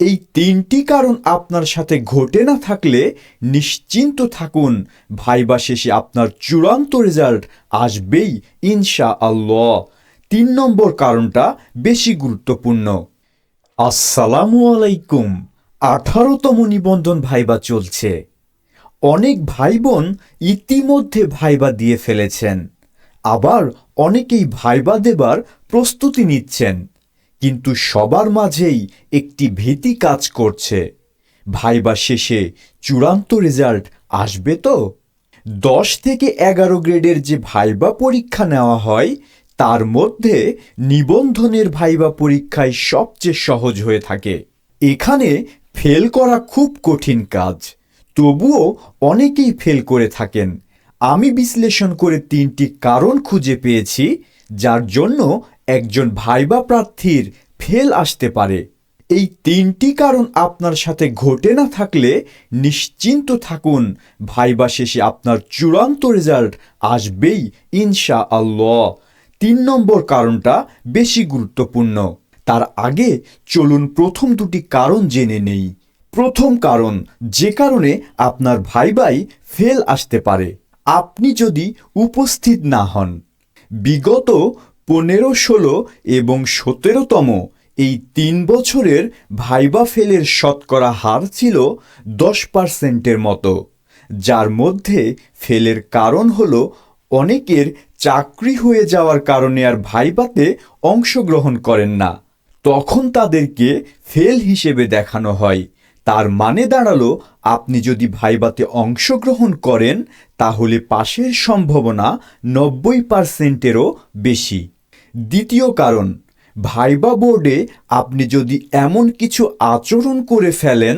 এই তিনটি কারণ আপনার সাথে ঘটে না থাকলে নিশ্চিন্ত থাকুন, ভাইবা শেষে আপনার চূড়ান্ত রেজাল্ট আসবেই ইনশাআল্লাহ। ৩ নম্বর কারণটা বেশি গুরুত্বপূর্ণ। আসসালামু আলাইকুম। 18তম নিবন্ধন ভাইবা চলছে। অনেক ভাই বোন ইতিমধ্যে ভাইবা দিয়ে ফেলেছেন, আবার অনেকেই ভাইবা দেবার প্রস্তুতি নিচ্ছেন। কিন্তু সবার মাঝেই একটি ভীতি কাজ করছে, ভাইবা শেষে চূড়ান্ত রেজাল্ট আসবে তো? 10 থেকে 11 গ্রেডের যে ভাইবা পরীক্ষা নেওয়া হয় তার মধ্যে নিবন্ধনের ভাইবা পরীক্ষায় সবচেয়ে সহজ হয়ে থাকে। এখানে ফেল করা খুব কঠিন কাজ, তবুও অনেকেই ফেল করে থাকেন। আমি বিশ্লেষণ করে 3টি কারণ খুঁজে পেয়েছি যার জন্য একজন ভাইবা প্রার্থীর ফেল আসতে পারে। এই 3টি কারণ আপনার সাথে ঘটে না থাকলে নিশ্চিন্ত থাকুন, ভাইবা শেষে আপনার চূড়ান্ত রেজাল্ট আসবেই ইনশাআল্লাহ। 3 নম্বর কারণটা বেশি গুরুত্বপূর্ণ। তার আগে চলুন প্রথম 2টি কারণ জেনে নেই। প্রথম কারণ, যে কারণে আপনার ভাইবায় ফেল আসতে পারে, আপনি যদি উপস্থিত না হন। বিগত 15, 16 এবং 17তম এই 3 বছরের ভাইবা ফেলের শতকরা হার ছিল 10%-এর মতো, যার মধ্যে ফেলের কারণ হলো অনেকের চাকরি হয়ে যাওয়ার কারণে আর ভাইবাতে অংশগ্রহণ করেন না, তখন তাদেরকে ফেল হিসেবে দেখানো হয়। তার মানে দাঁড়ালো, আপনি যদি ভাইবাতে অংশগ্রহণ করেন তাহলে পাশের সম্ভাবনা 90%-এরও বেশি। দ্বিতীয় কারণ, ভাইবা বোর্ডে আপনি যদি এমন কিছু আচরণ করে ফেলেন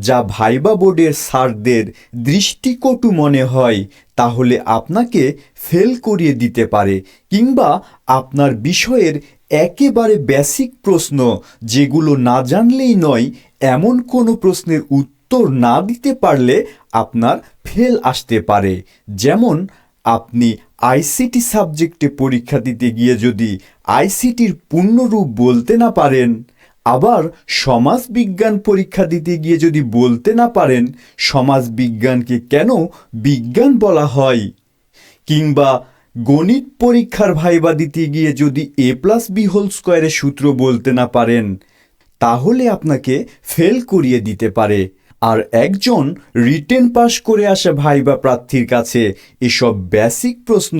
যা ভাইবা বোর্ডের স্যারদের দৃষ্টিকটু মনে হয়, তাহলে আপনাকে ফেল করিয়ে দিতে পারে, কিংবা আপনার বিষয়ের একেবারে বেসিক প্রশ্ন, যেগুলো না জানলেই নয়, এমন কোনো প্রশ্নের উত্তর না দিতে পারলে আপনার ফেল আসতে পারে। যেমন আপনি আইসিটি সাবজেক্টে পরীক্ষা দিতে গিয়ে যদি আইসিটির পূর্ণরূপ বলতে না পারেন, আবার সমাজবিজ্ঞান পরীক্ষা দিতে গিয়ে যদি বলতে না পারেন সমাজবিজ্ঞানকে কেন বিজ্ঞান বলা হয়, কিংবা গণিত পরীক্ষার ভাইবা দিতে গিয়ে যদি a+b² সূত্র বলতে না পারেন, তাহলে আপনাকে ফেল করিয়ে দিতে পারে। আর একজন রিটেন পাশ করে আসা ভাইবা প্রার্থীর কাছে এসব বেসিক প্রশ্ন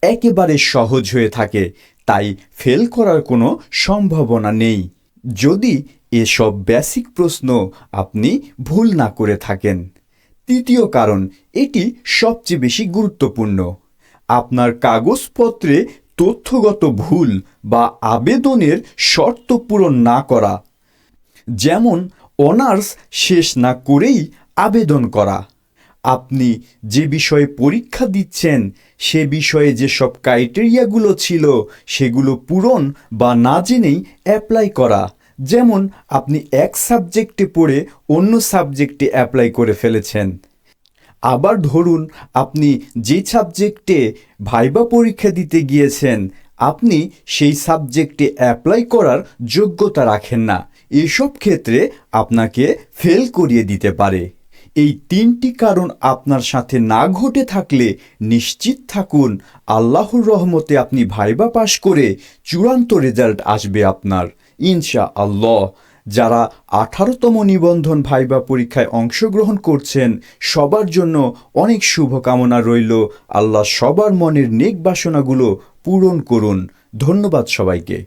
একেবারে সহজ হয়ে থাকে, তাই ফেল করার কোনো সম্ভাবনা নেই যদি এসব বেসিক প্রশ্ন আপনি ভুল না করে থাকেন। তৃতীয় কারণ, এটি সবচেয়ে বেশি গুরুত্বপূর্ণ। আপনার কাগজপত্রে তথ্যগত ভুল বা আবেদনের শর্ত পূরণ না করা, যেমন অনার্স শেষ না করেই আবেদন করা, আপনি যে বিষয়ে পরীক্ষা দিচ্ছেন সে বিষয়ে যেসব ক্রাইটেরিয়াগুলো ছিল সেগুলো পূরণ বা না জেনেই অ্যাপ্লাই করা, যেমন আপনি এক সাবজেক্টে পড়ে অন্য সাবজেক্টে অ্যাপ্লাই করে ফেলেছেন। আবার ধরুন আপনি যে সাবজেক্টে ভাইবা পরীক্ষা দিতে গিয়েছেন আপনি সেই সাবজেক্টে অ্যাপ্লাই করার যোগ্যতা রাখেন না, এসব ক্ষেত্রে আপনাকে ফেল করিয়ে দিতে পারে। এই 3টি কারণ আপনার সাথে না ঘটে থাকলে নিশ্চিত থাকুন, আল্লাহর রহমতে আপনি ভাইবা পাশ করে চূড়ান্ত রেজাল্ট আসবে আপনার ইনশাআল্লাহ। যারা 18তম নিবন্ধন ভাইবা পরীক্ষায় অংশগ্রহণ করছেন সবার জন্য অনেক শুভকামনা রইল। আল্লাহ সবার মনের নেক বাসনাগুলো পূরণ করুন। ধন্যবাদ সবাইকে।